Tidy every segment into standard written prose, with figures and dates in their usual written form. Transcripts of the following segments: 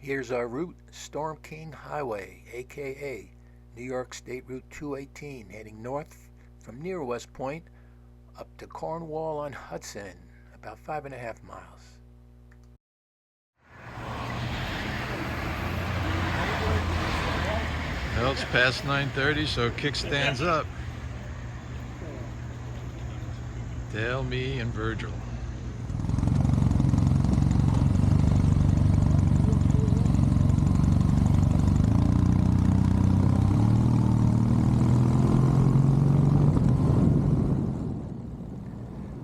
Here's our route, Storm King Highway, aka New York State Route 218, heading north from near West Point up to Cornwall-on-Hudson, about 5.5 miles. Well, it's past 9:30, so kickstands up. Dale, me, and Virgil.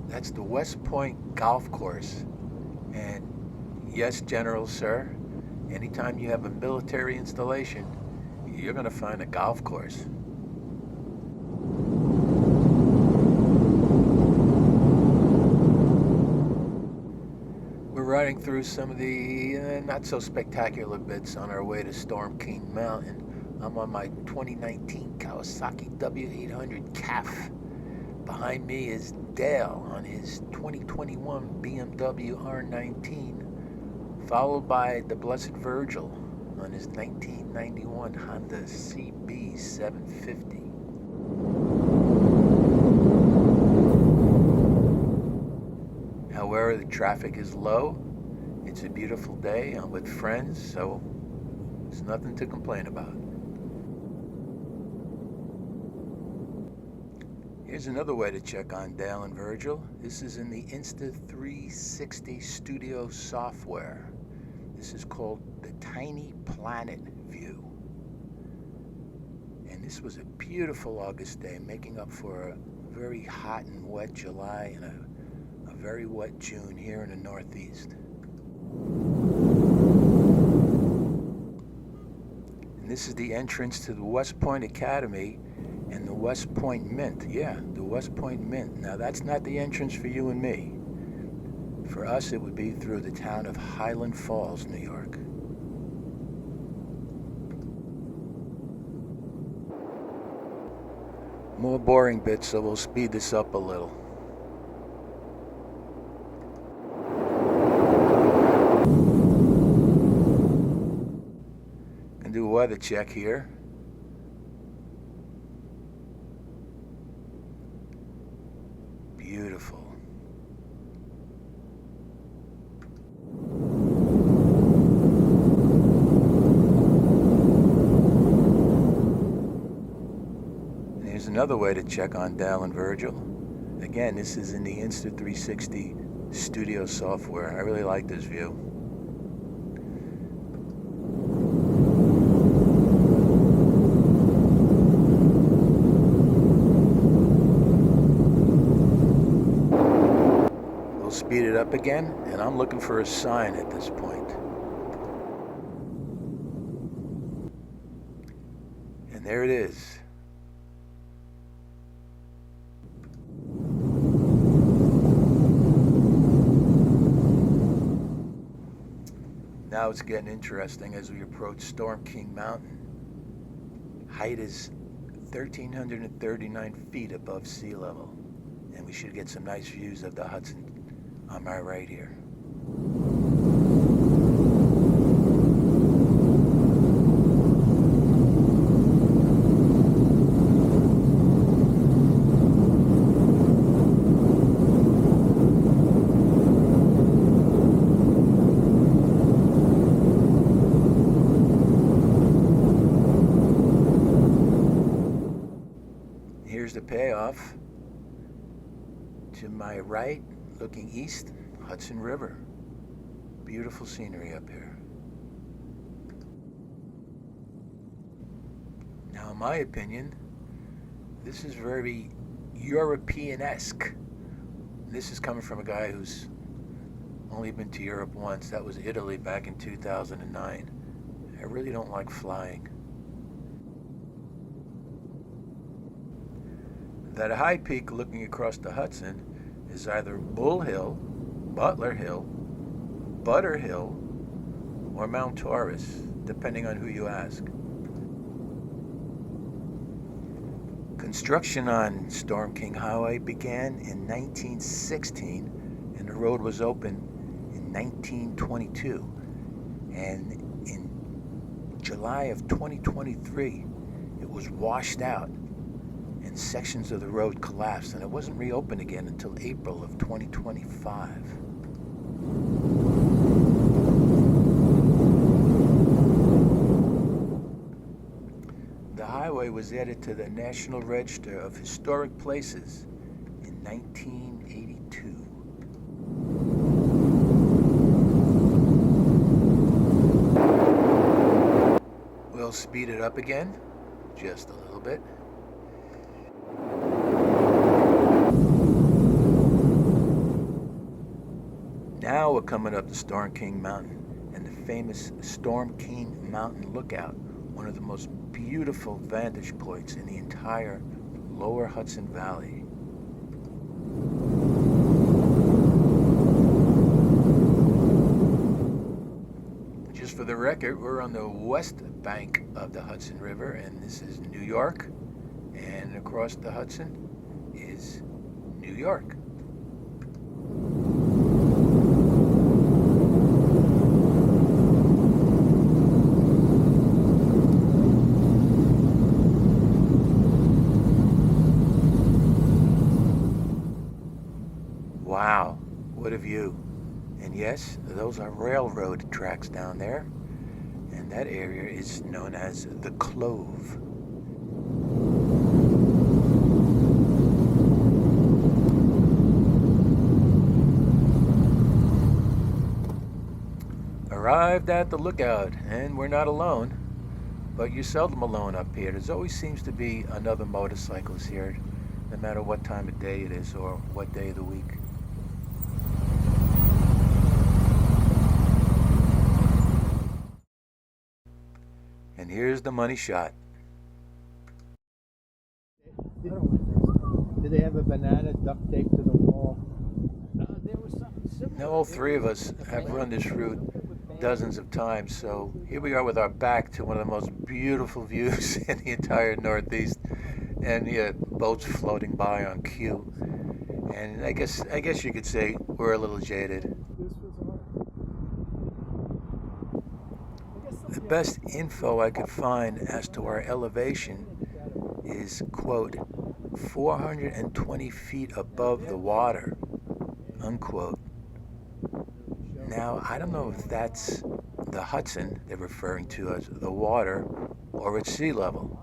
That's the West Point Golf Course. And yes, General, sir, anytime you have a military installation, you're going to find a golf course. We're riding through some of the not so spectacular bits on our way to Storm King Mountain. I'm on my 2019 Kawasaki W800 CAF. Behind me is Dale on his 2021 BMW R19, followed by the Blessed Virgil on his 1991 Honda CB 750. However, the traffic is low. It's a beautiful day. I'm with friends, so there's nothing to complain about. Here's another way to check on Dale and Virgil. This is in the Insta360 Studio software. This is called the Tiny Planet View. And this was a beautiful August day, making up for a very hot and wet July and a very wet June here in the Northeast. And this is the entrance to the West Point Academy and the West Point Mint. Yeah, the West Point Mint. Now that's not the entrance for you and me. For us, it would be through the town of Highland Falls, New York. More boring bits, so we'll speed this up a little. Can do a weather check here. Beautiful. And here's another way to check on Dale and Virgil. Again, this is in the Insta360 Studio software. I really like this view. Speed it up again, and I'm looking for a sign at this point. And there it is. Now it's getting interesting as we approach Storm King Mountain. Height is 1,339 feet above sea level, and we should get some nice views of the Hudson on my right here. Here's the payoff. To my right, looking east, Hudson River. Beautiful scenery up here. Now, in my opinion, this is very European-esque. This is coming from a guy who's only been to Europe once. That was Italy back in 2009. I really don't like flying. That high peak looking across the Hudson is either Bull Hill, Butler Hill, Butter Hill, or Mount Taurus, depending on who you ask. Construction on Storm King Highway began in 1916, and the road was opened in 1922. And in July of 2023, it was washed out and sections of the road collapsed, and it wasn't reopened again until April of 2025. The highway was added to the National Register of Historic Places in 1982. We'll speed it up again, just a little bit. Now we're coming up the Storm King Mountain and the famous Storm King Mountain Lookout, one of the most beautiful vantage points in the entire Lower Hudson Valley. Just for the record, we're on the west bank of the Hudson River, and this is New York, and across the Hudson is New York. Wow, what a view. And yes, those are railroad tracks down there, and that area is known as the Clove. Arrived at the lookout, and we're not alone, but you're seldom alone up here. There always seems to be another motorcyclist here, no matter what time of day it is or what day of the week. And here's the money shot. Did they have a banana duct taped to the wall? There was something similar. Now all three of us have run this route dozens of times, so here we are with our back to one of the most beautiful views in the entire Northeast, and yeah, boats floating by on cue. And I guess you could say we're a little jaded. The best info I could find as to our elevation is, quote, 420 feet above the water, unquote. Now, I don't know if that's the Hudson they're referring to as the water or its sea level.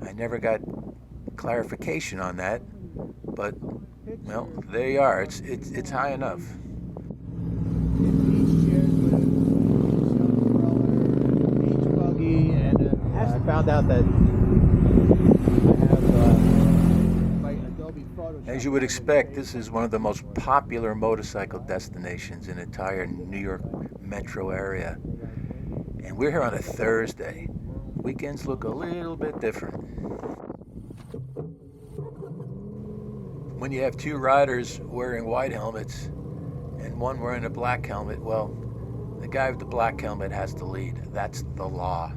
I never got clarification on that, but, well, there you are. It's high enough. I found out that As you would expect, this is one of the most popular motorcycle destinations in the entire New York metro area. And we're here on a Thursday. Weekends look a little bit different. When you have two riders wearing white helmets and one wearing a black helmet, well, the guy with the black helmet has to lead. That's the law.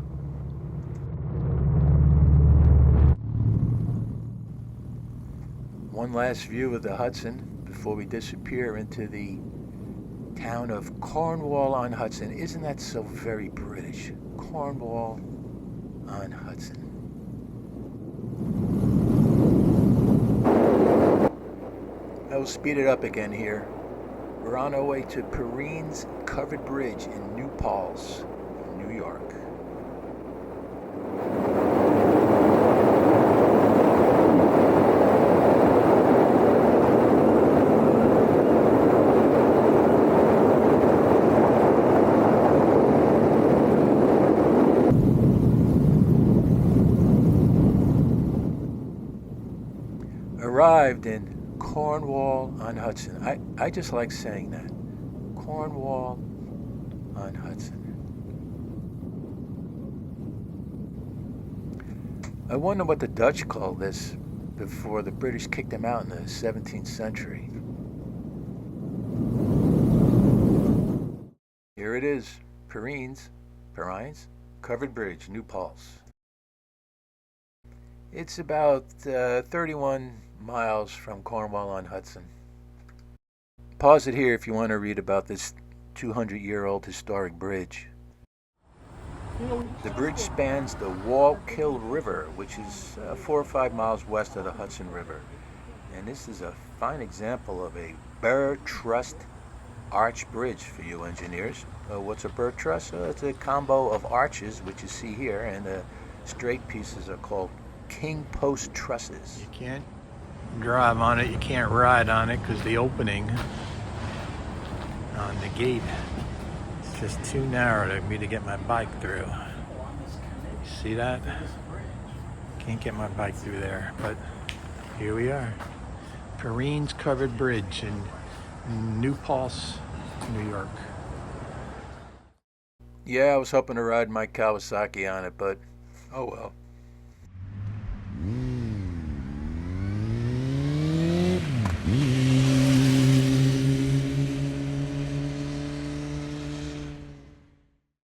One last view of the Hudson before we disappear into the town of Cornwall-on-Hudson. Isn't that so very British? Cornwall-on-Hudson. I will speed it up again here. We're on our way to Perrine's Covered Bridge in New Paltz, New York. Arrived in Cornwall-on-Hudson. I just like saying that. Cornwall-on-Hudson. I wonder what the Dutch called this before the British kicked them out in the 17th century. Here it is, Perrine's Covered Bridge, New Paltz. It's about 31 miles from Cornwall-on-Hudson. Pause it here if you want to read about this 200-year-old historic bridge. The bridge spans the Wallkill River, which is 4 or 5 miles west of the Hudson River. And this is a fine example of a burr trussed arch bridge for you engineers. What's a burr truss? It's a combo of arches, which you see here, and the straight pieces are called king post trusses. You can't drive on it, you can't ride on it because the opening on the gate is just too narrow to me to get my bike through. See that? Can't get my bike through there, but here we are. Perrine's Covered Bridge in New Paltz, New York. Yeah, I was hoping to ride my Kawasaki on it, but oh well.